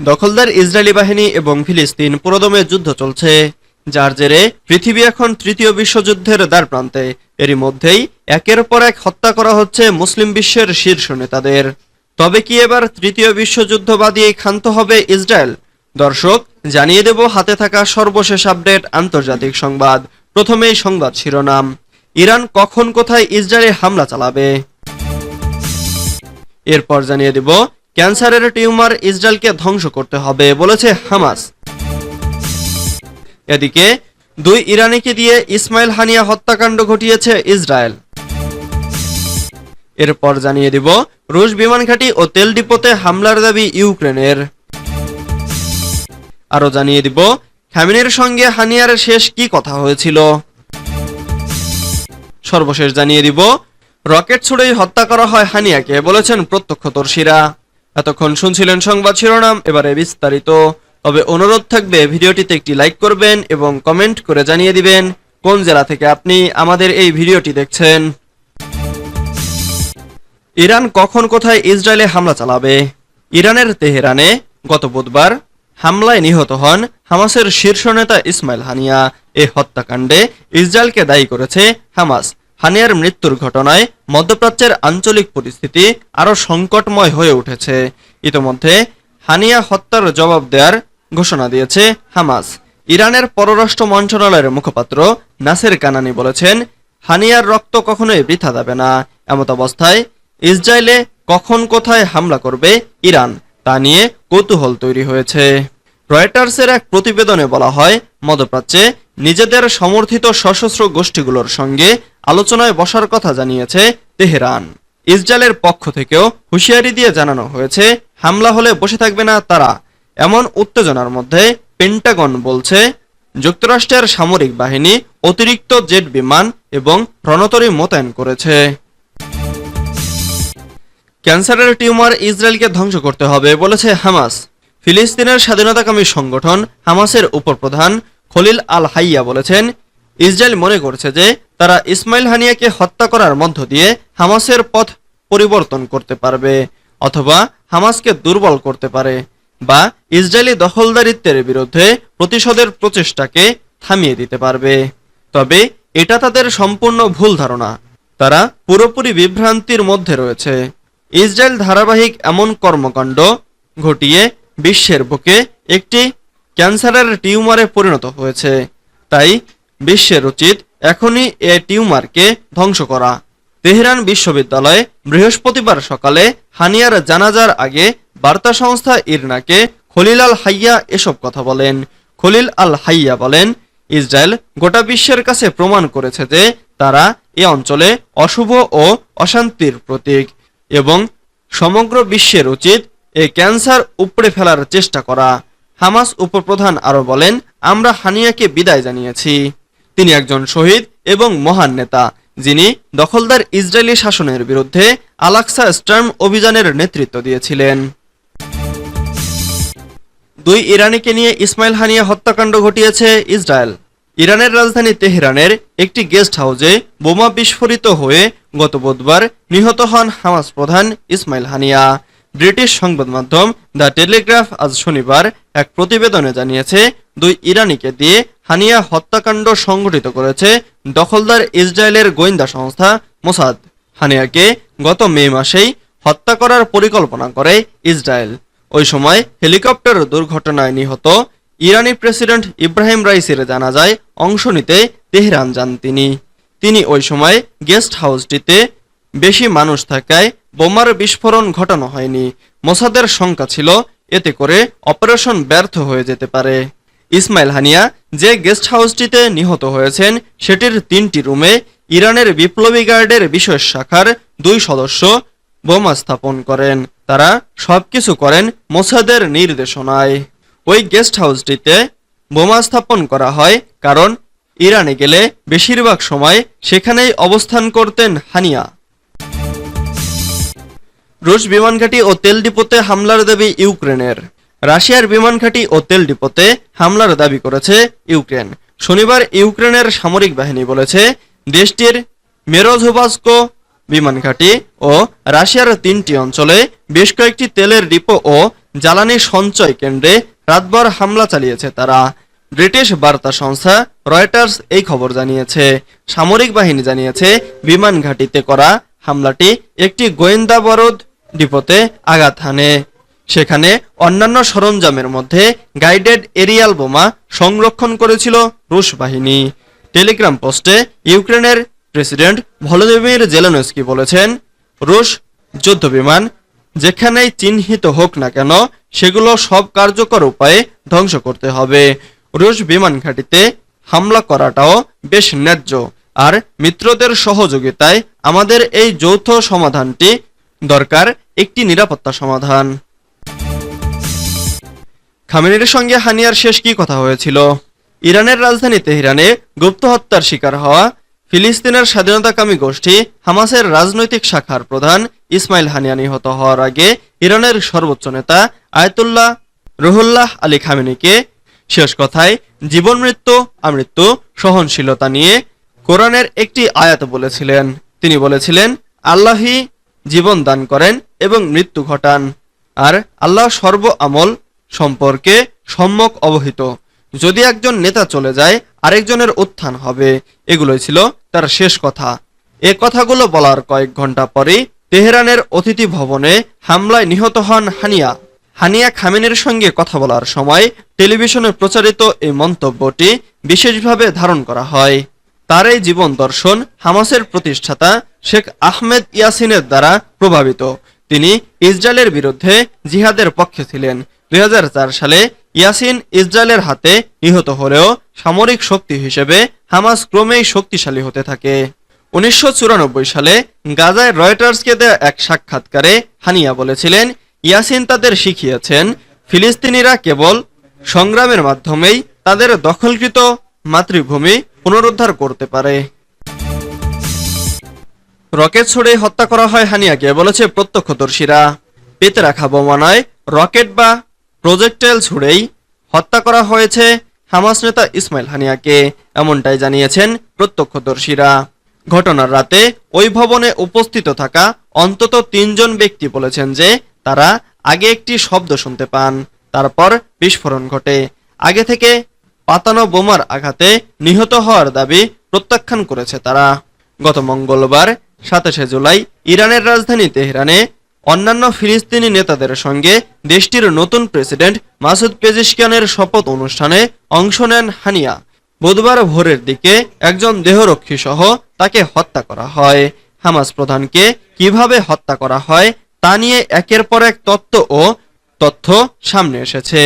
দখলদার ইসরায়েলি বাহিনী এবং ফিলিস্তিন পুরোদমে যুদ্ধ চলছে, যার জেরে পৃথিবী এখন তৃতীয় বিশ্বযুদ্ধের দ্বারপ্রান্তে। এরই মধ্যেই একের পর এক হত্যা করা হচ্ছে মুসলিম বিশ্বের শীর্ষ নেতাদের। তবে কি এবার তৃতীয় বিশ্বযুদ্ধ বাদিয়েই ক্ষান্ত হবে ইসরায়েল? দর্শক, জানিয়ে দেব হাতে থাকা সর্বশেষ আপডেট আন্তর্জাতিক সংবাদ। প্রথমেই সংবাদ শিরোনাম। ইরান কখন কোথায় ইসরায়েলে হামলা চালাবে? এরপর জানিয়ে দেব ক্যান্সারের টিউমার ইসরায়েলকে ধ্বংস করতে হবে বলেছে হামাস। এদিকে 2 ইরানিকে দিয়ে ইসমাইল হানিয়া হত্যাকাণ্ড ঘটিয়েছে ইসরায়েল। এরপর জানিয়ে দিব রুশ বিমান ঘাঁটি ও তেল ডিপোতে হামলার দাবি ইউক্রেনের। আরো জানিয়ে দিব খামেনির সঙ্গে হানিয়ার শেষ কি কথা হয়েছিল। সর্বশেষ জানিয়ে দিব রকেট ছুড়েই হত্যা করা হয় হানিয়াকে বলেছেন প্রত্যক্ষদর্শীরা। এতক্ষণ শুনছিলেন সংবাদ শিরোনাম, এবারে বিস্তারিত। তবে অনুরোধ থাকবে ভিডিওটিতে একটি লাইক করবেন এবং কমেন্ট করে জানিয়ে দিবেন কোন জেলা থেকে আপনি আমাদের এই ভিডিওটি দেখছেন। ইরান কখন কোথায় ইসরায়েলে হামলা চালাবে? ইরানের তেহরানে গত বুধবার হামলায় নিহত হন হামাসের শীর্ষ নেতা ইসমাইল হানিয়া। এই হত্যাকাণ্ডে ইসরায়েলকে দায়ী করেছে হামাস। হানিয়ার মৃত্যুর ঘটনায় মধ্যপ্রাচ্যের আঞ্চলিক পরিস্থিতি আরও সংকটময় হয়ে উঠেছে। ইতোমধ্যে হানিয়া হত্যার জবাব দেওয়ার ঘোষণা দিয়েছে হামাস। ইরানের পররাষ্ট্র মন্ত্রণালয়ের মুখপাত্র নাসের কানানি বলেছেন, হানিয়ার রক্ত কখনোই বৃথা যাবে না। এমত অবস্থায় ইসরায়েলে কখন কোথায় হামলা করবে ইরান তা নিয়ে কৌতূহল তৈরি হয়েছে। রয়টার্সের এক প্রতিবেদনে বলা হয়, মধ্যপ্রাচ্যে নিজেদের সমর্থিত সশস্ত্র গোষ্ঠীগুলোর সঙ্গে আলোচনায় বসার কথা জানিয়েছে তেহরান। ইসরায়েলের পক্ষ থেকেও হুঁশিয়ারি দিয়ে জানানো হয়েছে, হামলা হলে বসে থাকবে না তারা। এমন উত্তেজনার মধ্যে পেন্টাগন বলছে, যুক্তরাষ্ট্রের সামরিক বাহিনী অতিরিক্ত জেট বিমান এবং রণতরী মোতায়েন করেছে। ক্যান্সারের টিউমার ইসরায়েলকে ধ্বংস করতে হবে বলেছে হামাস। ফিলিস্তিনের স্বাধীনতাকামী সংগঠন হামাসের উপপ্রধান খলিল আল হাইয়া বলেছেন, ইসরায়েল মনে করছে যে তারা ইসমাইল হানিয়াকে হত্যা করার মধ্য দিয়ে হামাসের পথ পরিবর্তন করতে পারবে, অথবা হামাসকে দুর্বল করতে পারে, বা ইসরায়েলি দখলদারিত্বের বিরুদ্ধে প্রতিশোধের প্রচেষ্টাকে থামিয়ে দিতে পারবে। তবে এটা তাদের সম্পূর্ণ ভুল ধারণা। তারা পুরোপুরি বিভ্রান্তির মধ্যে রয়েছে। ইসরায়েল ধারাবাহিক এমন কর্মকাণ্ড ঘটিয়ে বিশ্বের বুকে একটি ক্যান্সারের টিউমারে পরিণত হয়েছে। তাই বিশ্বের উচিত এখনই এ টিউমারকে ধ্বংস করা। তেহরান বিশ্ববিদ্যালয়ে বৃহস্পতিবার সকালে হানিয়ার জানাজার আগে বার্তা সংস্থা ইরনাকে খলিল আল হাইয়া এসব কথা বলেন। খলিল আল হাইয়া বলেন, ইসরায়েল গোটা বিশ্বের কাছে প্রমাণ করেছে যে তারা এ অঞ্চলে অশুভ ও অশান্তির প্রতীক, এবং সমগ্র বিশ্বের উচিত এই ক্যান্সার উপড়ে ফেলার চেষ্টা করা। হামাস উপপ্রধান আরো বলেন, আমরা হানিয়াকে বিদায় জানিয়েছি। তিনি একজন শহীদ এবং মহান নেতা, যিনি দখলদার ইসরায়েলি শাসনের বিরুদ্ধে আল-আকসা স্টর্ম অভিযানের নেতৃত্ব দিয়েছিলেন। 2 ইরানিকে নিয়ে ইসমাইল হানিয়া হত্যাকাণ্ড ঘটিয়েছে ইসরায়েল। ইরানের রাজধানী তেহরানের একটি গেস্ট হাউসে বোমা বিস্ফোরিত হয়ে গত বুধবার নিহত হন হামাস প্রধান ইসমাইল হানিয়া। ব্রিটিশ সংবাদ মাধ্যম দ্য টেলিগ্রাফ আজ শনিবার এক প্রতিবেদনে জানিয়েছে, 2 ইরানিকে দিয়ে হানিয়া হত্যাকাণ্ড সংঘটিত করেছে দখলদার ইসরায়েলের গোয়েন্দা সংস্থা মোসাদ। হানিয়াকে গত মে মাসেই হত্যা করার পরিকল্পনা করে ইসরায়েল। ওই সময় হেলিকপ্টার দুর্ঘটনায় নিহত ইরানি প্রেসিডেন্ট ইব্রাহিম রাইসির জানাজায় অংশ নিতে তেহরান যান তিনি। ওই সময় গেস্ট হাউসটিতে বেশি মানুষ থাকায় বোমার বিস্ফোরণ ঘটানো হয়নি। মোসাদের শঙ্কা ছিল এতে করে অপারেশন ব্যর্থ হয়ে যেতে পারে। ইসমাইল হানিয়া যে গেস্ট হাউসটিতে নিহত হয়েছেন সেটির 3টি রুমে ইরানের বিপ্লবী গার্ডের বিশেষ শাখার 2 সদস্য বোমা স্থাপন করেন। তারা সবকিছু করেন মোসাদের নির্দেশনায়। ওই গেস্ট হাউসটিতে বোমা স্থাপন করা হয় কারণ ইরানে গেলে বেশিরভাগ সময় সেখানেই অবস্থান করতেন হানিয়া। রুশ বিমান ঘাঁটি ও তেল ডিপোতে হামলার দাবি ইউক্রেনের। রাশিয়ার বিমান ঘাঁটি ও তেল ডিপোতে হামলার দাবি করেছে ইউক্রেন। শনিবার ইউক্রেনের সামরিক বাহিনী বলেছে, দেশটির মেরোজোবাস্কো বিমান ঘাঁটি ও রাশিয়ার 3টি অঞ্চলে বেশ কয়েকটি তেলের ডিপো ও জ্বালানি সঞ্চয় কেন্দ্রে রাতভর হামলা চালিয়েছে তারা। ব্রিটিশ বার্তা সংস্থা রয়টার্স এই খবর জানিয়েছে। সামরিক বাহিনী জানিয়েছে বিমান ঘাঁটিতে করা হামলাটি একটি গোয়েন্দা বরদ ডিপোতে আঘাত হানে। সেখানে অন্যান্য সরঞ্জামের মধ্যে গাইডেড এরিয়াল বোমা সংরক্ষণ করেছিল রুশ বাহিনী। টেলিগ্রাম পোস্টে ইউক্রেনের প্রেসিডেন্ট ভলোদিমির জেলেনস্কি বলেছেন, রুশ যুদ্ধবিমান যেখানেই চিহ্নিত হোক না কেন সেগুলো সব কার্যকর উপায়ে ধ্বংস করতে হবে। রুশ বিমান ঘাঁটিতে হামলা করাটাও বেশ ন্যায্য, আর মিত্রদের সহযোগিতায় আমাদের এই যৌথ সমাধানটি দরকার, একটি নিরাপত্তা সমাধান। খামেনির সঙ্গে হানিয়ার শেষ কি কথা হয়েছিল? ইরানের রাজধানী তেহরানে গুপ্ত হত্যার শিকার হওয়া ফিলিস্তিনের স্বাধীনতাকামী গোষ্ঠী হামাসের রাজনৈতিক শাখার প্রধান ইসমাইল হানিয়া নিহত হওয়ার আগে ইরানের সর্বোচ্চ নেতা আয়াতুল্লাহ রুহুল্লাহ আলী খামেনিকে শেষ কথায় জীবন মৃত্যু আমৃত্যু সহনশীলতা নিয়ে কোরআনের একটি আয়াত বলেছিলেন। তিনি বলেছিলেন, আল্লাহই জীবন দান করেন এবং মৃত্যু ঘটান, আর আল্লাহ সর্ব আমল সম্পর্কে সম্যক অবহিত। যদি একজন নেতা চলে যায় আরেকজনের উত্থান হবে, এগুলোই ছিল তার শেষ কথা। এ কথাগুলো বলার কয়েক ঘন্টা পরেই তেহরানের অতিথি ভবনে হামলায় নিহত হন হানিয়া। হানিয়া খামেনির সঙ্গে কথা বলার সময় টেলিভিশনে প্রচারিত এই মন্তব্যটি বিশেষভাবে ধারণ করা হয়। তার এই জীবন দর্শন হামাসের প্রতিষ্ঠাতা শেখ আহমেদ ইয়াসিনের দ্বারা প্রভাবিত। তিনি ইসরায়েলের বিরুদ্ধে জিহাদের পক্ষে ছিলেন। 2004 সালে ইয়াসিন ইসরায়েলের হাতে নিহত হলেও সামরিক শক্তি হিসেবে হামাস ক্রমেই শক্তিশালী হতে থাকে। 1994 সালে গাজায় রয়টার্সকে দেয়া এক সাক্ষাৎকারে হানিয়া বলেছিলেন, ইয়াসিন তাদের শিখিয়েছেন ফিলিস্তিনিরা কেবল সংগ্রামের মাধ্যমেই তাদের দখলকৃত মাতৃভূমি পুনরুদ্ধার করতে পারে। রকেট ছুড়ে হত্যা করা হয় হানিয়াকে, বলেছে প্রত্যক্ষদর্শীরা। পেতে রাখা বোমা নয়, রকেট বা প্রজেক্টাইল ছুড়েই হত্যা করা হয়েছে হামাস নেতা ইসমাইল হানিয়াকে, এমনটাই জানিয়েছেন প্রত্যক্ষদর্শীরা। ঘটনার রাতে ওই ভবনে উপস্থিত থাকা অন্তত 3 জন ব্যক্তি বলেছেন যে তারা আগে একটি শব্দ শুনতে পান, তারপর বিস্ফোরণ ঘটে। আগে থেকে পাতানো বোমার আঘাতে নিহত হওয়ার দাবি প্রত্যাখ্যান করেছে তারা। গত মঙ্গলবার 27শে জুলাই ইরানের রাজধানী তেহরানে অন্যান্য ফিলিস্তিনি নেতাদের সঙ্গে দেশটির নতুন প্রেসিডেন্ট মাসুদ পেজিশকিয়ানের শপথ অনুষ্ঠানে অংশ নেন হানিয়া। বুধবার ভোরের দিকে একজন দেহরক্ষী সহ তাকে হত্যা করা হয়। হামাস প্রধানকে কিভাবে হত্যা করা হয় তা নিয়ে একের পর এক তত্ত্ব সামনে এসেছে।